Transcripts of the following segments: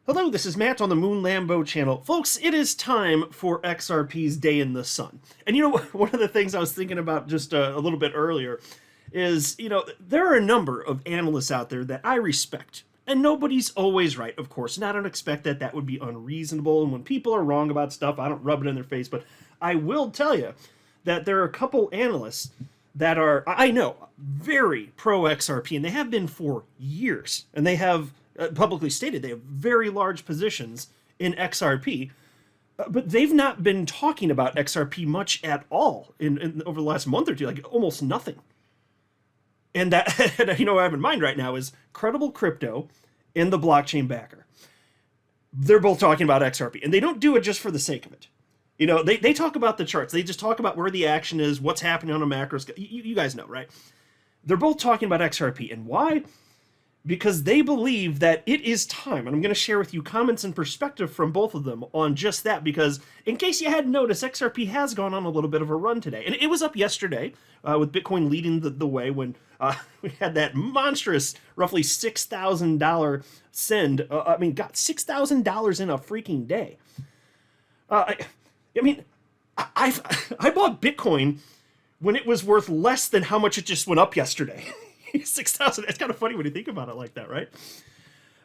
Hello, this is Matt on the Moon Lambo channel. Folks, it is time for XRP's Day in the Sun. And you know, one of the things I was thinking about just a little bit earlier is, there are a number of analysts out there that I respect. And nobody's always right, of course. And I don't expect that that would be unreasonable. And when people are wrong about stuff, I don't rub it in their face. But I will tell you that there are a couple analysts that are, I know, very pro XRP. And they have been for years. And they have publicly stated they have very large positions in XRP, but they've not been talking about XRP much at all in over the last month or two, like almost nothing. And that, what I have in mind right now is Credible Crypto and the blockchain backer. They're both talking about XRP, and they don't do it just for the sake of it. They talk about the charts. They just talk about where the action is, what's happening on a macro scale. You guys know, right? They're both talking about XRP, and why? Because they believe that it is time. And I'm going to share with you comments and perspective from both of them on just that, because in case you hadn't noticed, XRP has gone on a little bit of a run today. And it was up yesterday with Bitcoin leading the way when we had that monstrous, roughly $6,000 send. Got $6,000 in a freaking day. I bought Bitcoin when it was worth less than how much it just went up yesterday. 6,000. It's kind of funny when you think about it like that, right?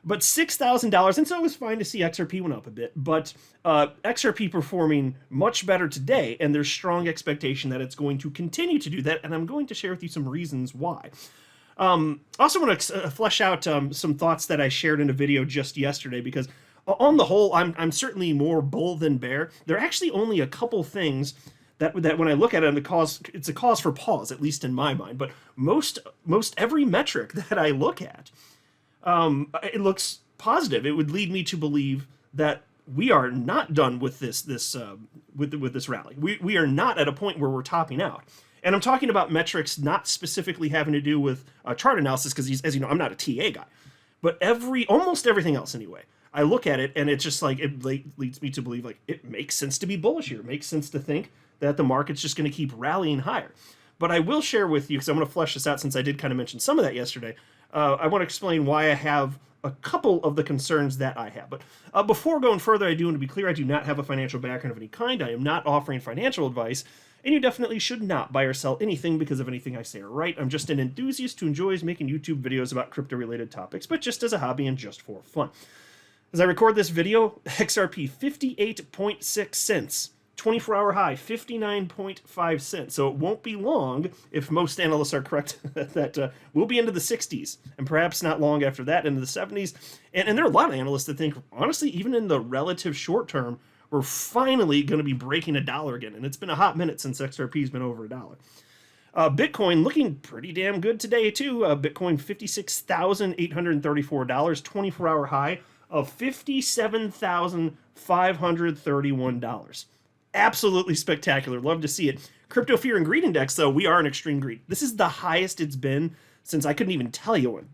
But $6,000, and so it was fine to see XRP went up a bit, but XRP performing much better today, and there's strong expectation that it's going to continue to do that, and I'm going to share with you some reasons why. Also want to flesh out some thoughts that I shared in a video just yesterday, because on the whole, I'm certainly more bull than bear. There are actually only a couple things that when I look at it, it's a cause for pause, at least in my mind. But most every metric that I look at, it looks positive. It would lead me to believe that we are not done with this rally. We are not at a point where we're topping out. And I'm talking about metrics not specifically having to do with chart analysis, because as you know, I'm not a TA guy. But almost everything else anyway, I look at it and it's just like it leads me to believe like it makes sense to be bullish here. It makes sense to think that the market's just going to keep rallying higher. But I will share with you, because I'm going to flesh this out since I did kind of mention some of that yesterday, I want to explain why I have a couple of the concerns that I have. But before going further, I do want to be clear, I do not have a financial background of any kind. I am not offering financial advice, and you definitely should not buy or sell anything because of anything I say or write. I'm just an enthusiast who enjoys making YouTube videos about crypto-related topics, but just as a hobby and just for fun. As I record this video, XRP 58.6 cents. 24-hour high, 59.5 cents. So it won't be long, if most analysts are correct, that we'll be into the 60s, and perhaps not long after that, into the 70s. And there are a lot of analysts that think, honestly, even in the relative short term, we're finally going to be breaking $1 again. And it's been a hot minute since XRP's been over $1. Bitcoin looking pretty damn good today, too. Bitcoin $56,834, 24-hour high of $57,531. Absolutely spectacular. Love to see it. Crypto Fear and Greed Index, though, we are in extreme greed. This is the highest it's been since I couldn't even tell you when.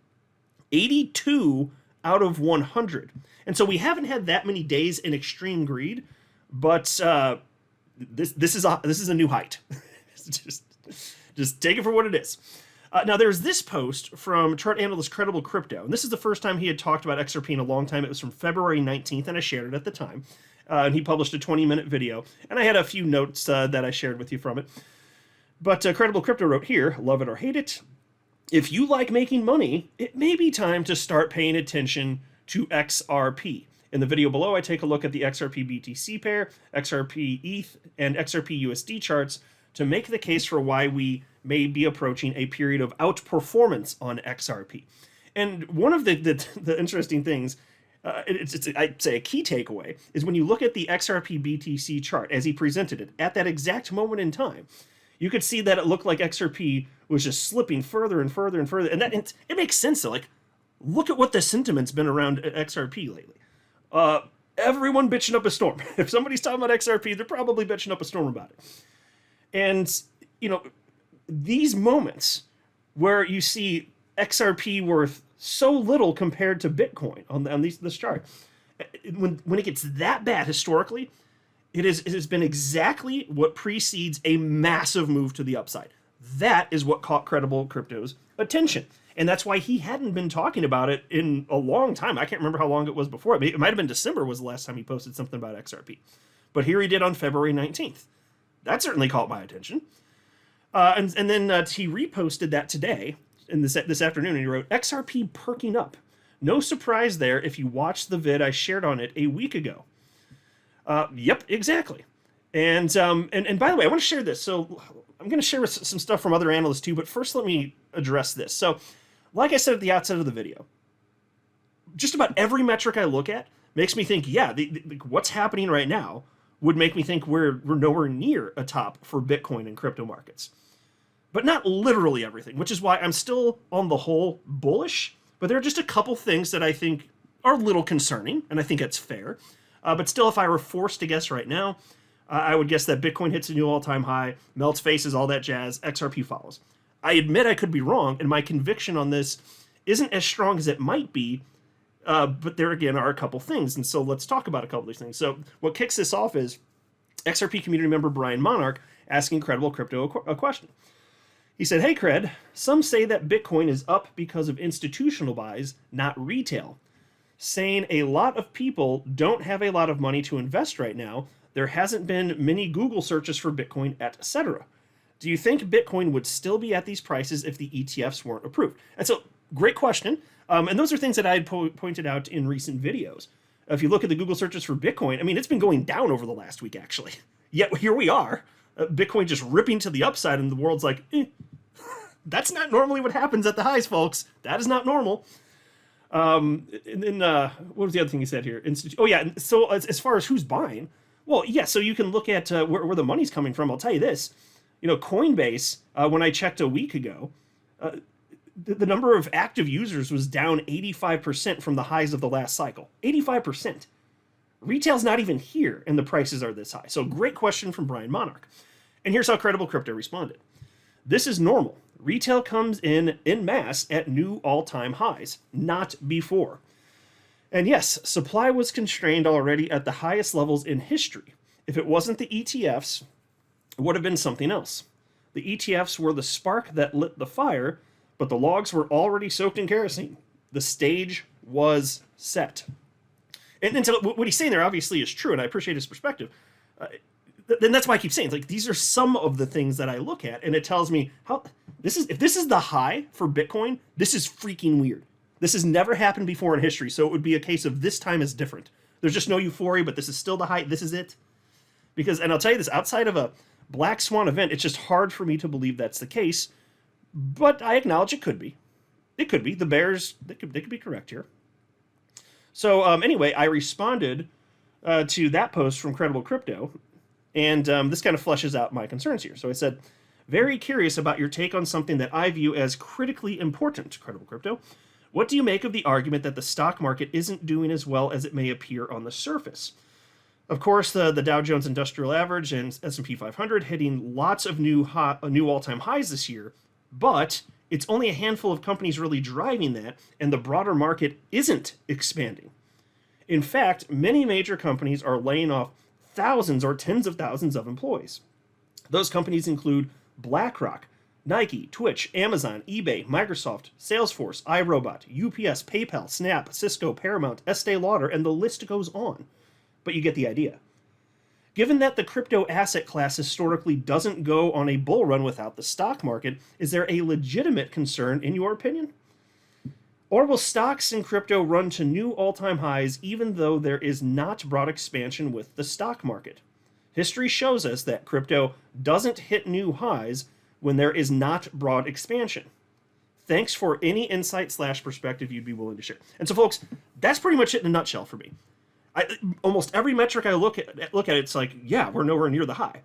82 out of 100. And so we haven't had that many days in extreme greed, but this is a new height. just take it for what it is. Now, there's this post from chart analyst Credible Crypto, and this is the first time he had talked about XRP in a long time. It was from February 19th, and I shared it at the time. And he published a 20-minute video, and I had a few notes that I shared with you from it. But Credible Crypto wrote here, love it or hate it, if you like making money, it may be time to start paying attention to XRP. In the video below, I take a look at the XRP BTC pair, XRP ETH, and XRP USD charts to make the case for why we may be approaching a period of outperformance on XRP. And one of the interesting things, I'd say a key takeaway, is when you look at the XRP BTC chart as he presented it at that exact moment in time, you could see that it looked like XRP was just slipping further and further and further. And it makes sense though. Like, look at what the sentiment's been around XRP lately. Everyone bitching up a storm. If somebody's talking about XRP, they're probably bitching up a storm about it. And, these moments where you see XRP worth so little compared to Bitcoin on this chart, when it gets that bad historically, it has been exactly what precedes a massive move to the upside. That is what caught Credible Crypto's attention. And that's why he hadn't been talking about it in a long time. I can't remember how long it was before. It might have been December was the last time he posted something about XRP. But here he did on February 19th. That certainly caught my attention. And then he reposted that today, in this afternoon, and he wrote, XRP perking up. No surprise there if you watched the vid I shared on it a week ago. Yep, exactly. And by the way, I want to share this. So I'm going to share some stuff from other analysts too, but first let me address this. So like I said at the outset of the video, just about every metric I look at makes me think, yeah, what's happening right now would make me think we're nowhere near a top for Bitcoin and crypto markets. But not literally everything, which is why I'm still on the whole bullish. But there are just a couple things that I think are a little concerning, and I think it's fair. But still, if I were forced to guess right now, I would guess that Bitcoin hits a new all-time high, melts faces, all that jazz, XRP follows. I admit I could be wrong, and my conviction on this isn't as strong as it might be, but there again are a couple things, and so let's talk about a couple of these things. So what kicks this off is XRP community member Brian Monarch asking Credible Crypto a question. He said, hey, Cred, some say that Bitcoin is up because of institutional buys, not retail. Saying a lot of people don't have a lot of money to invest right now. There hasn't been many Google searches for Bitcoin, etc. Do you think Bitcoin would still be at these prices if the ETFs weren't approved? And so, great question. And those are things that I had pointed out in recent videos. If you look at the Google searches for Bitcoin, I mean, it's been going down over the last week, actually. Yet here we are, Bitcoin just ripping to the upside, and the world's like, that's not normally what happens at the highs, folks. That is not normal. And then, what was the other thing he said here? Oh, yeah. So as far as who's buying, well, yeah, so you can look at where the money's coming from. I'll tell you this. You know, Coinbase, when I checked a week ago, the number of active users was down 85% from the highs of the last cycle. 85%. Retail's not even here, and the prices are this high. So great question from Brian Monarch. And here's how Credible Crypto responded. This is normal. Retail comes in mass at new all-time highs, not before. And yes, supply was constrained already at the highest levels in history. If it wasn't the ETFs, it would have been something else. The ETFs were the spark that lit the fire, but the logs were already soaked in kerosene. The stage was set. And so what he's saying there obviously is true, and I appreciate his perspective. Then that's why I keep saying, like, these are some of the things that I look at, and it tells me how if this is the high for Bitcoin, this is freaking weird. This has never happened before in history, so it would be a case of this time is different. There's just no euphoria, but this is still the high. This is it. Because, and I'll tell you this, outside of a black swan event, it's just hard for me to believe that's the case. But I acknowledge it could be. It could be. The bears, they could be correct here. So anyway, I responded to that post from Credible Crypto, and this kind of fleshes out my concerns here. So I said, very curious about your take on something that I view as critically important, Credible Crypto. What do you make of the argument that the stock market isn't doing as well as it may appear on the surface? Of course, the Dow Jones Industrial Average and S&P 500 hitting lots of new all-time highs this year, but it's only a handful of companies really driving that, and the broader market isn't expanding. In fact, many major companies are laying off thousands or tens of thousands of employees. Those companies include BlackRock, Nike, Twitch, Amazon, eBay, Microsoft, Salesforce, iRobot, UPS, PayPal, Snap, Cisco, Paramount, Estee Lauder, and the list goes on. But you get the idea. Given that the crypto asset class historically doesn't go on a bull run without the stock market, is there a legitimate concern in your opinion? Or will stocks and crypto run to new all-time highs even though there is not broad expansion with the stock market? History shows us that crypto doesn't hit new highs when there is not broad expansion. Thanks for any insight/perspective you'd be willing to share. And so, folks, that's pretty much it in a nutshell for me. Almost every metric I look at, it's like, yeah, we're nowhere near the high.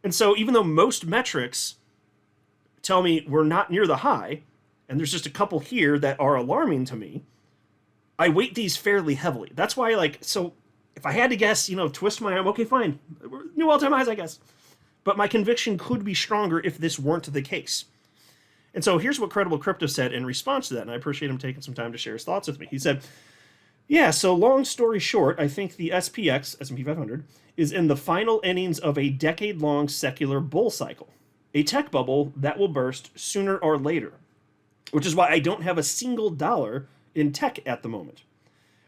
And so even though most metrics tell me we're not near the high, and there's just a couple here that are alarming to me, I weight these fairly heavily. That's why, so if I had to guess, twist my arm, okay, fine. New all-time highs, I guess. But my conviction could be stronger if this weren't the case. And so here's what Credible Crypto said in response to that, and I appreciate him taking some time to share his thoughts with me. He said, yeah, so long story short, I think the SPX, S&P 500, is in the final innings of a decade-long secular bull cycle, a tech bubble that will burst sooner or later. which is why I don't have a single dollar in tech at the moment.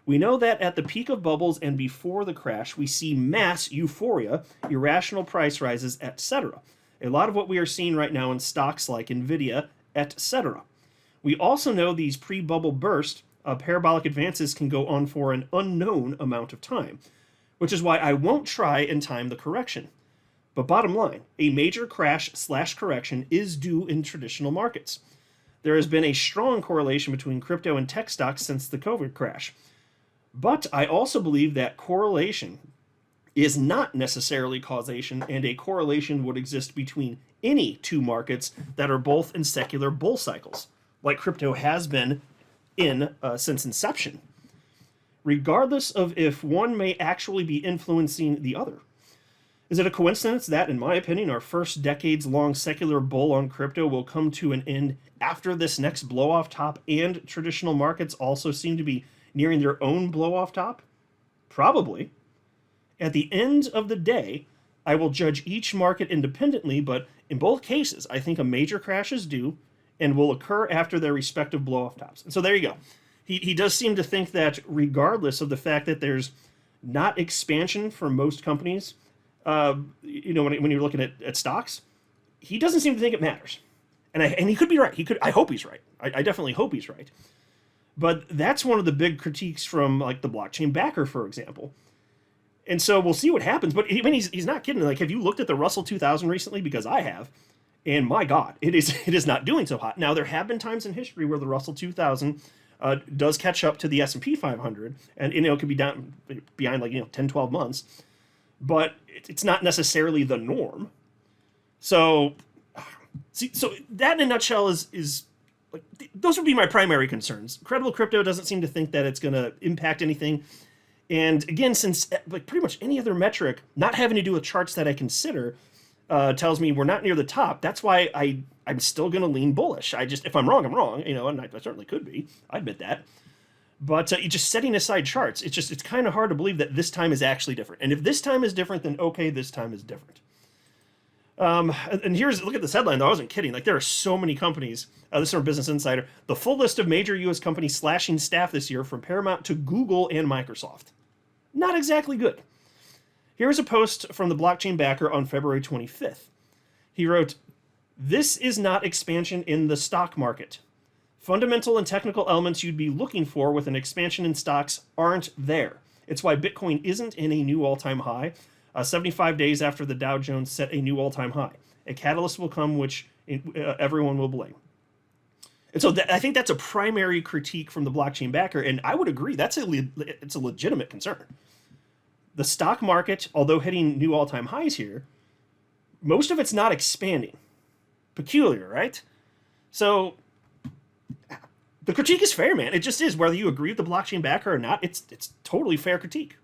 We know that at the peak of bubbles and before the crash, we see mass euphoria, irrational price rises, etc. A lot of what we are seeing right now in stocks like Nvidia, etc. We also know these pre-bubble burst parabolic advances can go on for an unknown amount of time, which is why I won't try and time the correction. But bottom line, a major crash/correction is due in traditional markets. There has been a strong correlation between crypto and tech stocks since the COVID crash. But I also believe that correlation is not necessarily causation, and a correlation would exist between any two markets that are both in secular bull cycles, like crypto has been in since inception, regardless of if one may actually be influencing the other. Is it a coincidence that, in my opinion, our first decades-long secular bull on crypto will come to an end after this next blow-off top, and traditional markets also seem to be nearing their own blow-off top? Probably. At the end of the day, I will judge each market independently, but in both cases, I think a major crash is due and will occur after their respective blow-off tops. And so there you go. He does seem to think that regardless of the fact that there's not expansion for most companies, when you're looking at stocks, he doesn't seem to think it matters. And he could be right. I hope he's right. I definitely hope he's right. But that's one of the big critiques from like the blockchain backer, for example. And so we'll see what happens. But I mean, he's not kidding. Like, have you looked at the Russell 2000 recently? Because I have. And my God, it is not doing so hot. Now, there have been times in history where the Russell 2000 does catch up to the S&P 500. And, it could be down behind 10, 12 months. But it's not necessarily the norm. So that in a nutshell is like, those would be my primary concerns. Credible Crypto doesn't seem to think that it's going to impact anything. And again, since like pretty much any other metric, not having to do with charts that I consider, tells me we're not near the top, that's why I'm still going to lean bullish. If I'm wrong, I'm wrong, and I certainly could be. I admit that. But just setting aside charts, it's kind of hard to believe that this time is actually different. And if this time is different, then okay, this time is different. And look at this headline, though. I wasn't kidding. Like, there are so many companies. This is from Business Insider. The full list of major U.S. companies slashing staff this year, from Paramount to Google and Microsoft. Not exactly good. Here's a post from the blockchain backer on February 25th. He wrote, "This is not expansion in the stock market. Fundamental and technical elements you'd be looking for with an expansion in stocks aren't there. It's why Bitcoin isn't in a new all-time high, 75 days after the Dow Jones set a new all-time high. A catalyst will come which everyone will blame." And so I think that's a primary critique from the blockchain backer, and I would agree it's a legitimate concern. The stock market, although hitting new all-time highs here, most of it's not expanding. Peculiar, right? So the critique is fair, man. It just is. Whether you agree with the blockchain backer or not, it's totally fair critique.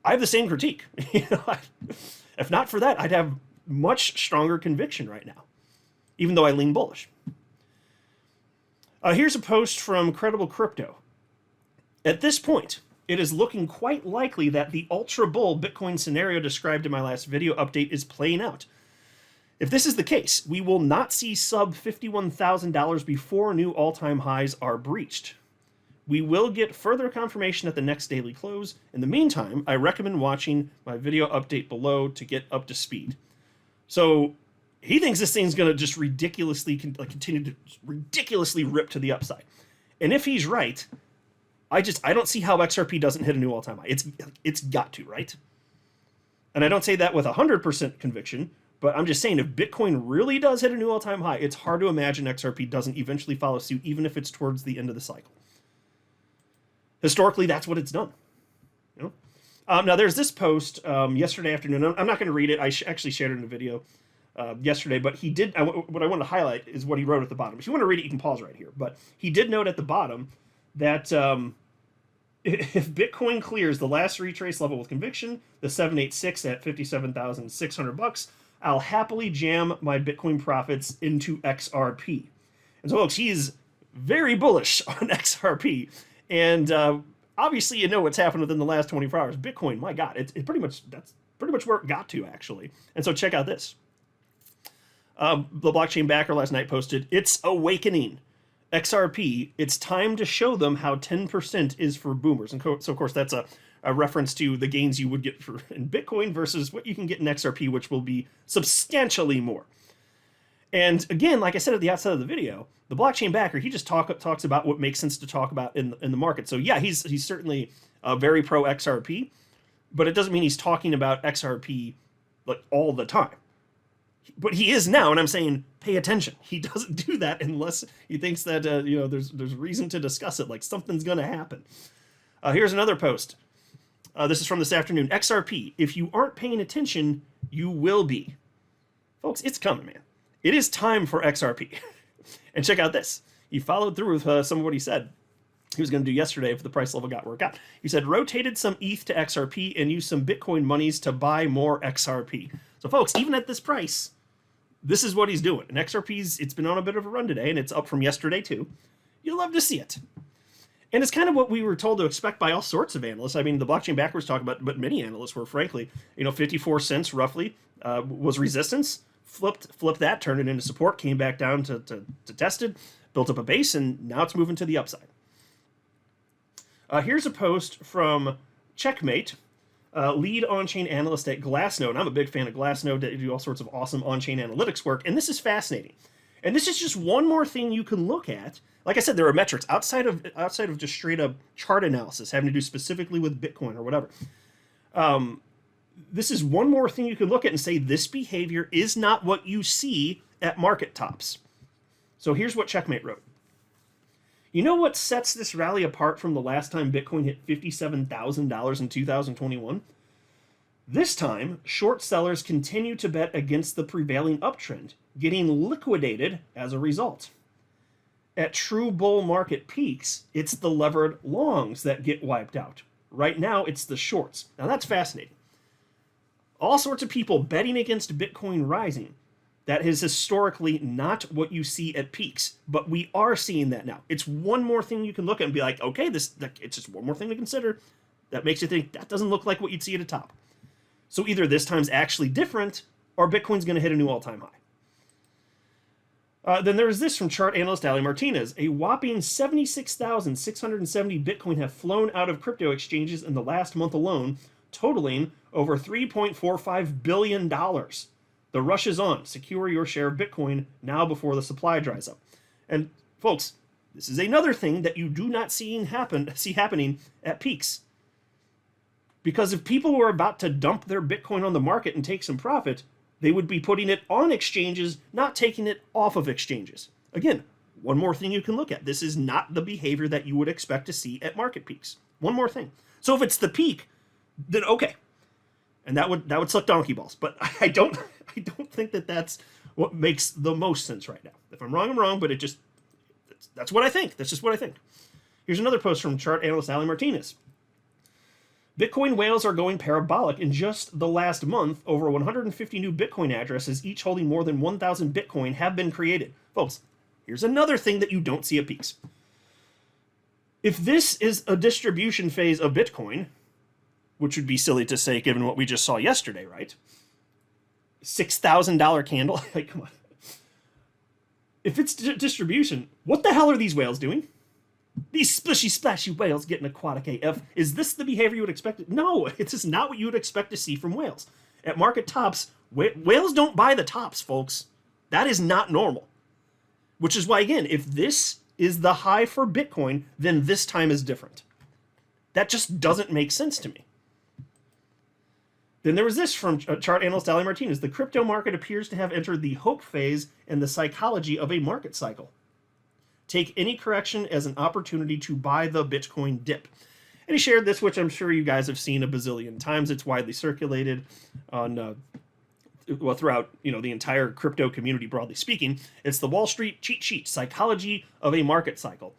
I have the same critique. If not for that, I'd have much stronger conviction right now, even though I lean bullish. Here's a post from Credible Crypto. At this point, it is looking quite likely that the ultra bull Bitcoin scenario described in my last video update is playing out. If this is the case, we will not see sub $51,000 before new all-time highs are breached. We will get further confirmation at the next daily close. In the meantime, I recommend watching my video update below to get up to speed. So he thinks this thing's going to just ridiculously continue to ridiculously rip to the upside. And if he's right, I don't see how XRP doesn't hit a new all-time high. It's got to, right? And I don't say that with 100% conviction, but I'm just saying if Bitcoin really does hit a new all-time high, it's hard to imagine XRP doesn't eventually follow suit, even if it's towards the end of the cycle. Historically, that's what it's done. Now, there's this post yesterday afternoon. I'm not going to read it. I actually shared it in a video yesterday, but he did. What I want to highlight is what he wrote at the bottom. If you want to read it, you can pause right here. But he did note at the bottom that if Bitcoin clears the last retrace level with conviction, the 786 at $57,600, I'll happily jam my Bitcoin profits into XRP. And so, folks, he is very bullish on XRP. And obviously, you know what's happened within the last 24 hours. Bitcoin, my God, that's pretty much where it got to, actually. And so check out this. The blockchain backer last night posted, "It's awakening. XRP, it's time to show them how 10% is for boomers. And so, of course, that's a reference to the gains you would get in Bitcoin versus what you can get in XRP, which will be substantially more. And again, like I said at the outset of the video, the blockchain backer, he just talks about what makes sense to talk about in the market. So yeah, he's certainly very pro XRP, but it doesn't mean he's talking about XRP like all the time. But he is now, and I'm saying pay attention. He doesn't do that unless he thinks that there's reason to discuss it, like something's going to happen. Here's another post. This is from this afternoon. XRP, if you aren't paying attention, you will be. Folks, it's coming, man. It is time for XRP. And check out this. He followed through with some of what he said he was going to do yesterday if the price level got worked out. He said, rotated some ETH to XRP and used some Bitcoin monies to buy more XRP. So folks, even at this price, this is what he's doing. And XRP's, it's been on a bit of a run today, and it's up from yesterday too. You'll love to see it. And it's kind of what we were told to expect by all sorts of analysts. I mean, the blockchain backers talk about, but many analysts were, frankly, 54 cents roughly was resistance. Flipped that, turned it into support, came back down to tested, built up a base, and now it's moving to the upside. Here's a post from Checkmate, lead on-chain analyst at Glassnode. And I'm a big fan of Glassnode. They do all sorts of awesome on-chain analytics work, and this is fascinating. And this is just one more thing you can look at. Like I said, there are metrics outside of just straight up chart analysis having to do specifically with Bitcoin or whatever. This is one more thing you can look at and say this behavior is not what you see at market tops. So here's what Checkmate wrote. You know what sets this rally apart from the last time Bitcoin hit $57,000 in 2021? This time, short sellers continue to bet against the prevailing uptrend, getting liquidated as a result. At true bull market peaks, it's the levered longs that get wiped out. Right now, it's the shorts. Now that's fascinating. All sorts of people betting against Bitcoin rising. That is historically not what you see at peaks, but we are seeing that now. It's one more thing you can look at and be like, okay, it's just one more thing to consider. That makes you think that doesn't look like what you'd see at a top. So either this time's actually different, or Bitcoin's going to hit a new all-time high. Then there's this from chart analyst Ali Martinez. A whopping 76,670 Bitcoin have flown out of crypto exchanges in the last month alone, totaling over $3.45 billion. The rush is on. Secure your share of Bitcoin now before the supply dries up. And folks, this is another thing that you do not see happening at peaks. Because if people were about to dump their Bitcoin on the market and take some profit, they would be putting it on exchanges, not taking it off of exchanges. Again, one more thing you can look at. This is not the behavior that you would expect to see at market peaks. One more thing. So if it's the peak, then okay. And that would suck donkey balls. But I don't think that that's what makes the most sense right now. If I'm wrong, I'm wrong, but that's what I think. That's just what I think. Here's another post from chart analyst Ali Martinez. Bitcoin whales are going parabolic. In just the last month, over 150 new Bitcoin addresses, each holding more than 1,000 Bitcoin, have been created. Folks, here's another thing that you don't see at peaks. If this is a distribution phase of Bitcoin, which would be silly to say given what we just saw yesterday, right? $6,000 candle. Like, come on. If it's distribution, what the hell are these whales doing? These splishy, splashy whales getting aquatic AF. Is this the behavior you would expect? No, it's just not what you would expect to see from whales. At market tops, whales don't buy the tops, folks. That is not normal. Which is why, again, if this is the high for Bitcoin, then this time is different. That just doesn't make sense to me. Then there was this from chart analyst Ali Martinez. The crypto market appears to have entered the hope phase and the psychology of a market cycle. Take any correction as an opportunity to buy the Bitcoin dip. And he shared this, which I'm sure you guys have seen a bazillion times. It's widely circulated on, throughout the entire crypto community, broadly speaking. It's the Wall Street cheat sheet, psychology of a market cycle.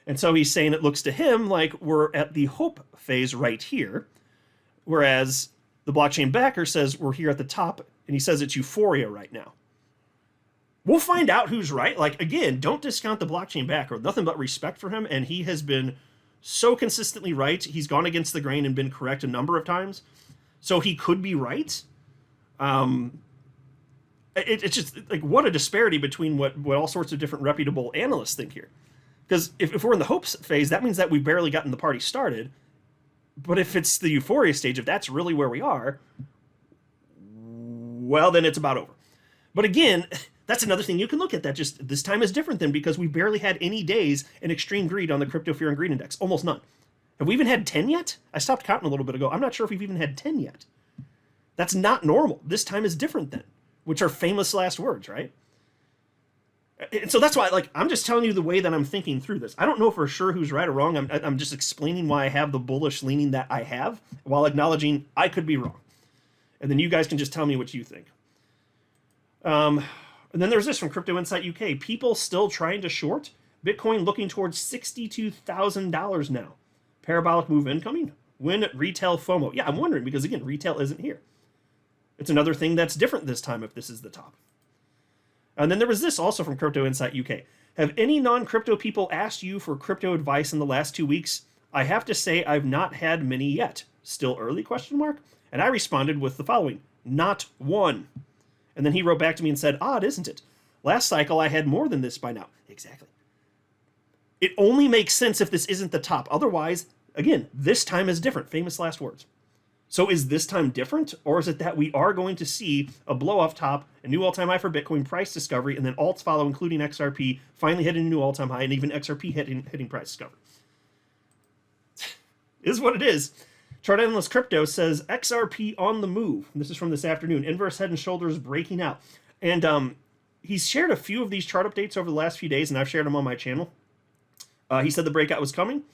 And so he's saying it looks to him like we're at the hope phase right here, whereas the blockchain backer says we're here at the top, and he says it's euphoria right now. We'll find out who's right. Like, again, don't discount the blockchain backer. Nothing but respect for him, and he has been so consistently right. He's gone against the grain and been correct a number of times. So he could be right. It's just, like, what a disparity between what all sorts of different reputable analysts think here. Because if we're in the hopes phase, that means that we've barely gotten the party started. But if it's the euphoria stage, if that's really where we are, well, then it's about over. But again, that's another thing you can look at. That just this time is different than because we barely had any days in extreme greed on the crypto fear and greed index. Almost none. Have we even had 10 yet? I stopped counting a little bit ago. I'm not sure if we've even had 10 yet. That's not normal. This time is different then, which are famous last words, right? And so that's why, like, I'm just telling you the way that I'm thinking through this. I don't know for sure who's right or wrong. I'm just explaining why I have the bullish leaning that I have while acknowledging I could be wrong. And then you guys can just tell me what you think. And then there's this from Crypto Insight UK. People still trying to short? Bitcoin looking towards $62,000 now. Parabolic move incoming? When retail FOMO? Yeah, I'm wondering because, again, retail isn't here. It's another thing that's different this time if this is the top. And then there was this also from Crypto Insight UK. Have any non-crypto people asked you for crypto advice in the last 2 weeks? I have to say I've not had many yet. Still early, question mark? And I responded with the following, not one. And then he wrote back to me and said, odd, isn't it? Last cycle I had more than this by now. Exactly. It only makes sense if this isn't the top. Otherwise, again, this time is different. Famous last words. So is this time different? Or is it that we are going to see a blow off top, a new all-time high for Bitcoin, price discovery, and then alts follow, including XRP, finally hitting a new all-time high, and even XRP hitting price discovery? Is what it is. Chart Analyst Crypto says XRP on the move. This is from this afternoon. Inverse head and shoulders breaking out. And he's shared a few of these chart updates over the last few days, and I've shared them on my channel. He said the breakout was coming,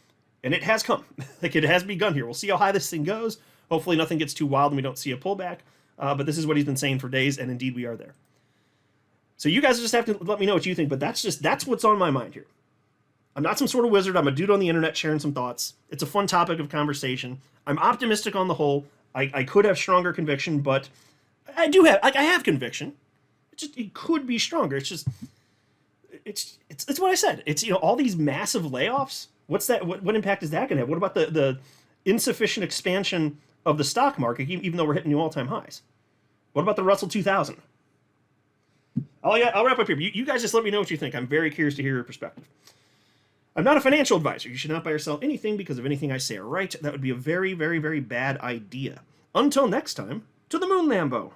and it has come. Like, it has begun here. We'll see how high this thing goes. Hopefully nothing gets too wild and we don't see a pullback. But this is what he's been saying for days, and indeed we are there. So you guys just have to let me know what you think, but that's what's on my mind here. I'm not some sort of wizard. I'm a dude on the internet sharing some thoughts. It's a fun topic of conversation. I'm optimistic on the whole. I could have stronger conviction, but I have conviction. It could be stronger. It's what I said. It's, all these massive layoffs. What's that? What impact is that going to have? What about the insufficient expansion of the stock market, even though we're hitting new all-time highs? What about the Russell 2000? I'll wrap up here. You guys just let me know what you think. I'm very curious to hear your perspective. I'm not a financial advisor. You should not buy or sell anything because of anything I say or write. That would be a very, very, very bad idea. Until next time, to the moon, Lambo.